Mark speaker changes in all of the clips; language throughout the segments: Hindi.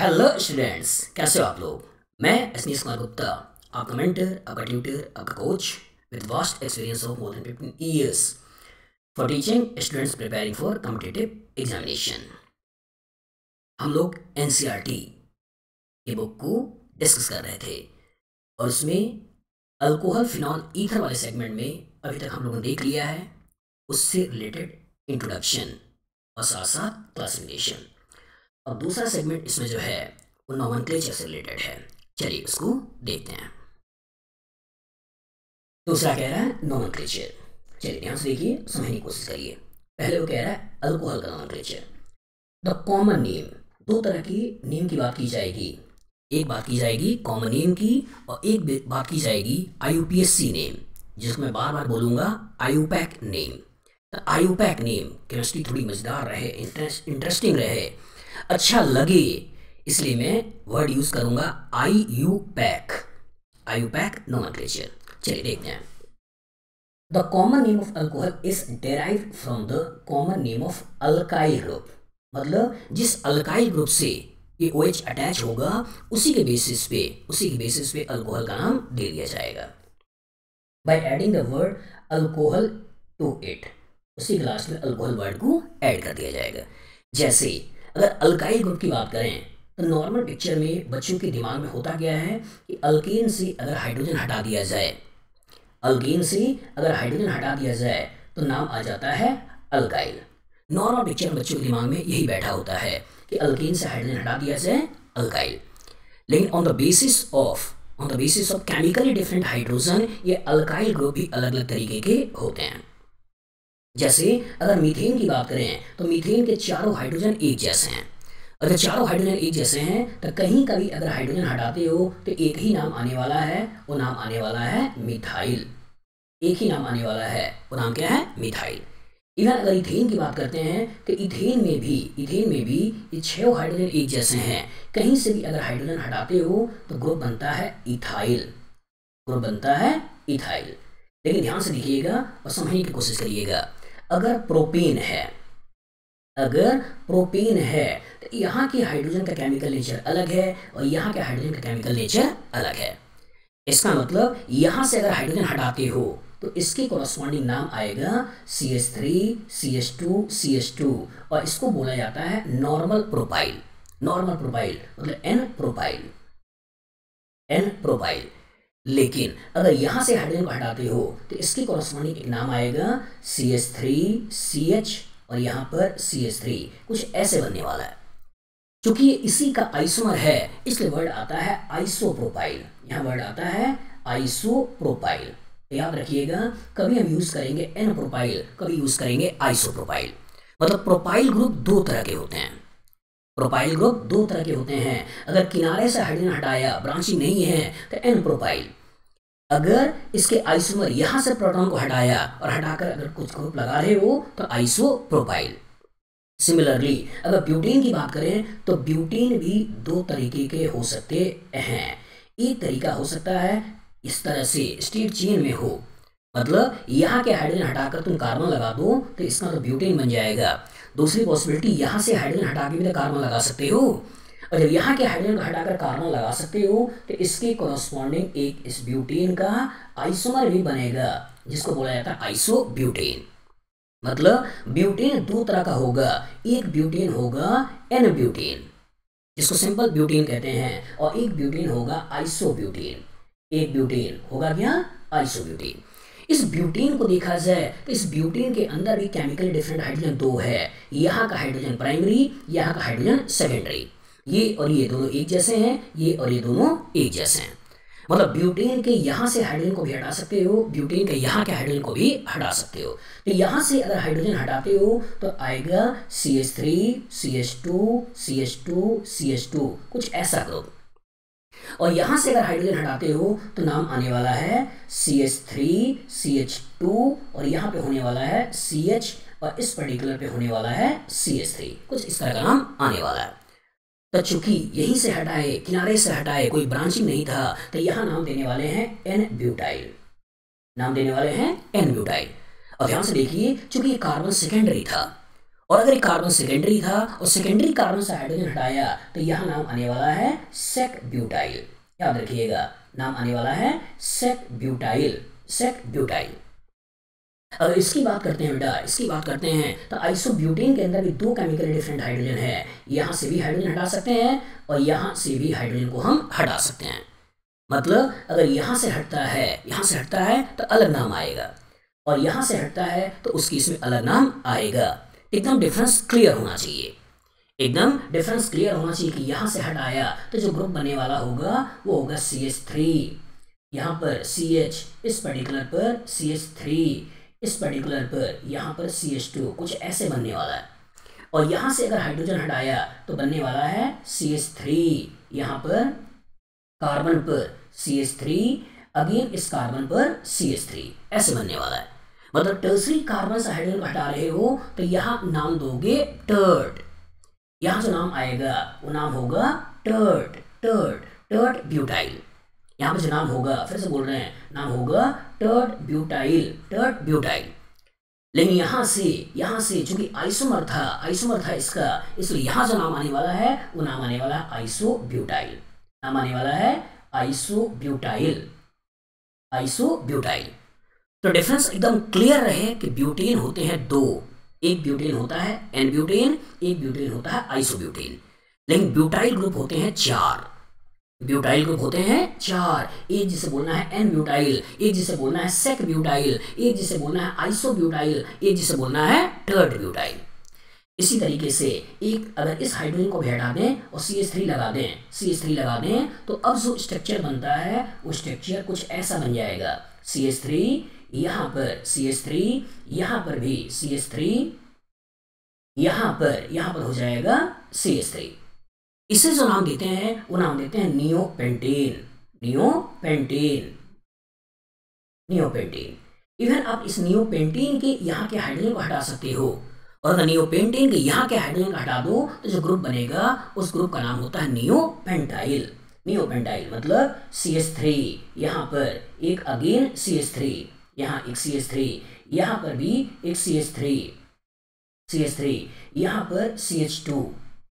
Speaker 1: हेलो स्टूडेंट्स, कैसे हो आप लोग। मैं एसनीस कुमार गुप्ता, आपका मेंटर, आपका ट्यूटर, आपका coach with vast experience of more than 15 years for teaching students preparing for competitive examination. हम लोग एनसीईआरटी की बुक को डिस्कस कर रहे थे और उसमें अल्कोहल फिनॉल ईथर वाले सेगमेंट में अभी तक हम लोगों ने देख लिया है उससे रिलेटेड इंट्रोडक्शन और साथ साथ क्लासिफिकेशन। अब दूसरा सेगमेंट इसमें जो है वो नोमेनक्लेचर से रिलेटेड है। चलिए उसको देखते हैं। दूसरा कह रहा है नोमेनक्लेचर। चलिए ध्यान से देखिए, समझने की कोशिश करिए। पहले वो कह रहा है अल्कोहल का नोमेनक्लेचर। द कॉमन नेम, दो तरह की नेम की बात की जाएगी। एक बात की जाएगी कॉमन नेम की और एक बात की जाएगी आईयूपीएसी नेम, जिसको मैं बार बार बोलूंगा आईयूपैक नेम। तो आईयूपैक नेम केमिस्ट्री थोड़ी मजेदार रहे, इंटरेस्टिंग रहे, अच्छा लगे, इसलिए मैं वर्ड यूज करूंगा आईयूपैक। IUPAC nomenclature. चलिए देखते हैं। The common name of alcohol is derived from the common name of alkyl group. मतलब जिस अल्काइल ग्रुप से ये OH अटैच होगा उसी के बेसिस पे अल्कोहल का नाम दे दिया जाएगा by adding the word alcohol to it. उसी के लास्ट में अल्कोहल वर्ड को ऐड कर दिया जाएगा। जैसे अगर अल्काइल ग्रुप की बात करें तो नॉर्मल पिक्चर में बच्चों के दिमाग में होता क्या है कि अल्केन से अगर हाइड्रोजन हटा दिया जाए, अल्केन से अगर हाइड्रोजन हटा दिया जाए तो नाम आ जाता है अल्काइल। नॉर्मल पिक्चर में बच्चों के दिमाग में यही बैठा होता है कि अल्केन से हाइड्रोजन हटा दिया जाए अल्काइल। लेकिन on the basis of chemically different hydrogen ये अल्काइल ग्रुप भी अलग अलग तरीके के होते हैं। जैसे अगर मीथेन की बात करें तो मीथेन के चारों हाइड्रोजन एक जैसे हैं। अगर चारों हाइड्रोजन एक जैसे हैं तो कहीं का भी अगर हाइड्रोजन हटाते हो तो एक ही नाम आने वाला है, वो नाम आने वाला है मिथाइल। एक ही नाम आने वाला है, वो नाम क्या है? मिथाइल। इवन अगर इथेन की बात करते हैं तो इथेन में भी ये 6 हाइड्रोजन एक जैसे हैं। कहीं से भी अगर हाइड्रोजन हटाते हो तो ग्रुप बनता है इथाइल, ग्रुप बनता है इथाइल। लेकिन ध्यान से देखिएगा और समझने की कोशिश करिएगा। अगर प्रोपेन है तो यहाँ के हाइड्रोजन का केमिकल नेचर अलग है और यहाँ के हाइड्रोजन का केमिकल नेचर अलग है। इसका मतलब यहाँ से अगर हाइड्रोजन हटाते हो तो इसके कॉरस्पॉन्डिंग नाम आएगा CH3 CH2 CH2 और इसको बोला जाता है नॉर्मल प्रोपाइल। नॉर्मल प्रोपाइल मतलब N प्रोपाइल। लेकिन अगर यहाँ से हाइड्रोजन को हटाते हो तो इसके कॉरस्पॉन्डिंग एक नाम आएगा CH3 CH और यहाँ पर CH3, कुछ ऐसे बनने वाला है। क्योंकि ये इसी का आइसोमर है इसलिए वर्ड आता है आइसोप्रोपाइल। यहाँ वर्ड आता है आइसोप्रोपाइल। याद रखिएगा, कभी हम यूज करेंगे N प्रोपाइल, कभी यूज करेंगे आइसोप्रोपाइल। मतलब प्रोपाइल ग्रुप दो तरह के होते हैं। प्रोपाइल ग्रुप दो तरह के होते हैं। अगर किनारे से हाइड्रोजन हटाया, ब्रांचिंग नहीं है तो N प्रोपाइल। अगर इसके आइसोमर यहां से प्रोटॉन को हटाया और हटाकर अगर कुछ ग्रुप लगा रहे हो तो आइसोप्रोपाइल। सिमिलरली अगर ब्यूटेन की बात करें तो ब्यूटेन भी दो तरीके के हो सकते हैं। एक तरीका हो सकता है इस तरह से स्ट्रेट चेन में हो, मतलब यहाँ के हाइड्रोजन हटाकर तुम कार्बन लगा दो तो इसका तो ब्यूटेन बन जाएगा। दूसरी पॉसिबिलिटी यहाँ से हाइड्रोजन हटा के भी तो कार्बन लगा सकते हो और जब यहाँ के हाइड्रोजन को हटाकर कार्बन लगा सकते हो तो इसके कॉरस्पॉन्डिंग एक इस ब्यूटेन का आइसोमर भी बनेगा जिसको बोला जाता है आइसोब्यूटेन। मतलब ब्यूटेन दो तरह का होगा, एक ब्यूटेन होगा N ब्यूटेन जिसको सिंपल ब्यूटेन कहते हैं और एक ब्यूटेन होगा आइसोब्यूटेन। एक ब्यूटेन होगा क्या? आइसोब्यूटेन। इस ब्यूटेन को देखा जाए तो इस ब्यूटेन के अंदर भी केमिकली डिफरेंट हाइड्रोजन दो है। यहाँ का हाइड्रोजन प्राइमरी, यहाँ का हाइड्रोजन सेकेंडरी। ये और ये दोनों एक जैसे हैं, ये और ये दोनों एक जैसे हैं। मतलब ब्यूटेन के यहाँ से हाइड्रोजन को भी हटा सकते हो, ब्यूटेन के यहाँ के हाइड्रोजन को भी हटा सकते हो। तो यहाँ से अगर हाइड्रोजन हटाते हो तो आएगा CH3 CH2 CH2 CH2, कुछ ऐसा ग्रुप। और यहाँ से अगर हाइड्रोजन हटाते हो तो नाम आने वाला है CH3 CH2 और यहाँ पे होने वाला है CH और इस पर्टिकुलर पे होने वाला है CH3, कुछ इस तरह का नाम आने वाला है। तो चूंकि यहीं से हटाए, किनारे से हटाए, कोई ब्रांचिंग नहीं था तो यहाँ नाम देने वाले हैं N ब्यूटाइल। नाम देने वाले हैं N ब्यूटाइल। और ध्यान से देखिए, चूंकि ये कार्बन सेकेंडरी था और अगर एक कार्बन सेकेंडरी था और सेकेंडरी कार्बन से हाइड्रोजन हटाया तो यहाँ नाम आने वाला है सेक ब्यूटाइल। याद रखिएगा, नाम आने वाला है सेक ब्यूटाइल, सेक ब्यूटाइल। अगर इसकी बात करते हैं बेटा, इसकी बात करते हैं तो आइसोब्यूटेन के अंदर भी दो केमिकली डिफरेंट हाइड्रोजन है। यहाँ से भी हाइड्रोजन हटा सकते हैं और यहाँ से भी हाइड्रोजन को हम हटा सकते हैं। मतलब अगर यहाँ से हटता है, यहाँ से हटता है तो अलग नाम आएगा, और यहाँ से हटता है तो उसकी इसमें अलग नाम आएगा। एकदम डिफरेंस क्लियर होना चाहिए, एकदम डिफरेंस क्लियर होना चाहिए कि यहाँ से हटाया तो जो ग्रुप बनने वाला होगा वो होगा CH3। यहाँ पर CH, इस पर्टिकुलर पर CH3, इस पर्टिकुलर पर यहाँ पर CH2, कुछ ऐसे बनने वाला है। और यहाँ से अगर हाइड्रोजन हटाया तो बनने वाला है CH3, यहाँ पर कार्बन पर CH3, अगेन इस कार्बन पर CH3, ऐसे बनने वाला है। मतलब टर्सरी कार्बन से हाइड्रोजन हटा रहे हो तो यहाँ नाम दोगे टर्ट। यहाँ जो नाम आएगा वो नाम होगा टर्ट, टर्ट, टर्ट ब्यूटाइल। यहाँ पे जो नाम होगा, फिर से बोल रहे हैं, नाम होगा टर्ट ब्यूटाइल, टर्ट ब्यूटाइल। लेकिन यहाँ से चूंकि आइसोमर था इसका, इसलिए यहाँ जो नाम आने वाला है वो नाम आने वाला है आइसोब्यूटाइल, नाम आने वाला है आइसोब्यूटाइल, आइसोब्यूटाइल। तो डिफरेंस एकदम क्लियर रहे कि ब्यूटेन होते हैं दो, एक ब्यूटेन होता है एन ब्यूटेन, एक ब्यूटेन होता है आइसोब्यूटेन। लेकिन ब्यूटाइल ग्रुप होते हैं चार, ब्यूटाइल ग्रुप होते हैं चार। एक जिसे बोलना है एन ब्यूटाइल, एक जिसे बोलना है सेक ब्यूटाइल, एक जिसे बोलना है आइसोब्यूटाइल, एक जिसे बोलना है टर्ट ब्यूटाइल। इसी तरीके से एक अगर इस हाइड्रोजन को भी हटा दें और CH3 लगा दें, CH3 लगा दें तो अब जो स्ट्रक्चर बनता है वो स्ट्रक्चर कुछ ऐसा बन जाएगा। CH3, यहाँ पर CH3, यहाँ पर भी CH3, यहाँ पर हो जाएगा CH3। इसे जो नाम देते हैं वो नाम देते हैं नियोपेंटेन, नियोपेंटेन, नियोपेंटेन। इवन आप इस नियोपेंटेन के यहाँ के हाइड्रोजन को हटा सकते हो, और अगर नियोपेंटेन के यहाँ के हाइड्रोजन को हटा दो तो जो ग्रुप बनेगा उस ग्रुप का नाम होता है नियोपेंटाइल। नियोपेंटाइल मतलब CH3, यहाँ पर एक अगेन CH3, यहाँ एक CH3, यहाँ पर भी एक CH3, यहाँ पर CH2,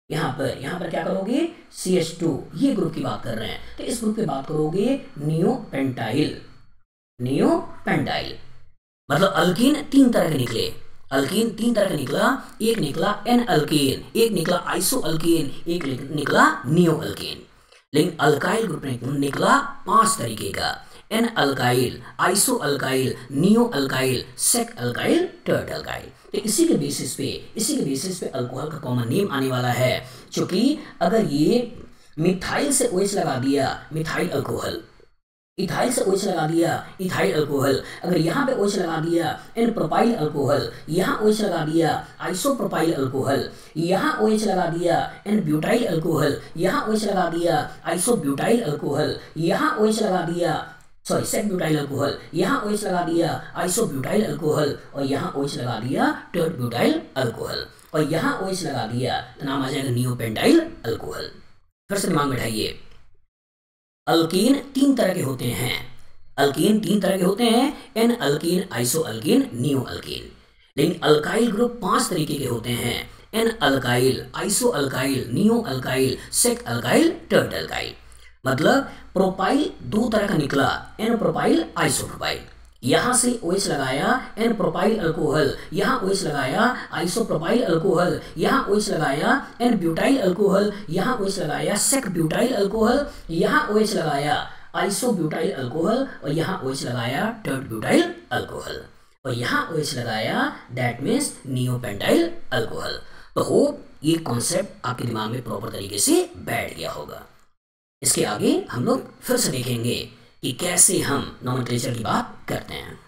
Speaker 1: यहाँ पर क्या करोगे CH2, ये ग्रुप की बात कर रहे हैं। तो इस ग्रुप की बात करोगे नियोपेंटाइल, नियोपेंटाइल। मतलब अल्कीन तीन तरह के निकले, अल्कीन तीन तरह का निकला, एक निकला एन अल्कीन, एक निकला आइसो अल्कीन, एक निकला नियो अल्कीन। लेकिन अल्काइल ग्रुप निकला 5 तरीके का, n alkyl, iso alkyl, neo alkyl, sec alkyl, tert alkyl. तो इसी के बेसिस पे अल्कोहल का कॉमन नेम आने वाला है। क्योंकि अगर ये मिथाइल से OH लगा दिया, मिथाइल अल्कोहल, इथाइल से OH लगा दिया, इथाइल अल्कोहल, अगर यहाँ पे OH लगा दिया एन प्रोपाइल अल्कोहल, यहाँ OH लगा दिया आइसोप्रोपाइल अल्कोहल, यहाँ OH लगा दिया एन ब्यूटाइल अल्कोहल, यहाँ OH लगा दिया आइसोब्यूटाइल अल्कोहल, यहाँ OH लगा दिया सेक ब्यूटाइल अल्कोहल, यहाँ OH लगा दिया आइसोब्यूटाइल अल्कोहल, और यहाँ OH लगा दिया टर्ट ब्यूटाइल अल्कोहल, और यहाँ OH लगा दिया तो नाम आ जाएगा नियोपेंटाइल अल्कोहल। फिर से दिमाग में बैठाइए, अल्कीन तीन तरह के होते हैं, अल्कीन तीन तरह के होते हैं, n alkene, iso alkene, neo alkene. लेकिन अल्काइल ग्रुप 5 तरीके के होते हैं, n alkyl, iso alkyl, neo alkyl, sec alkyl, tert alkyl. मतलब प्रोपाइल 2 तरह का निकला, एन प्रोपाइल, आइसो प्रोपाइल। यहाँ से OH लगाया एन प्रोपाइल अल्कोहल, यहाँ OH लगाया आइसोप्रोपाइल अल्कोहल, यहाँ OH लगाया एन ब्यूटाइल अल्कोहल, यहाँ OH लगाया सेक ब्यूटाइल अल्कोहल, यहाँ OH लगाया आइसोब्यूटाइल अल्कोहल, और यहाँ OH लगाया टर्ट ब्यूटाइल अल्कोहल, और यहाँ OH लगाया दैट मीन्स नियोपेंटाइल अल्कोहल। तो होप ये कॉन्सेप्ट आपके दिमाग में प्रॉपर तरीके से बैठ गया होगा। इसके आगे हम लोग फिर से देखेंगे कि कैसे हम नॉमेनक्लेचर की बात करते हैं।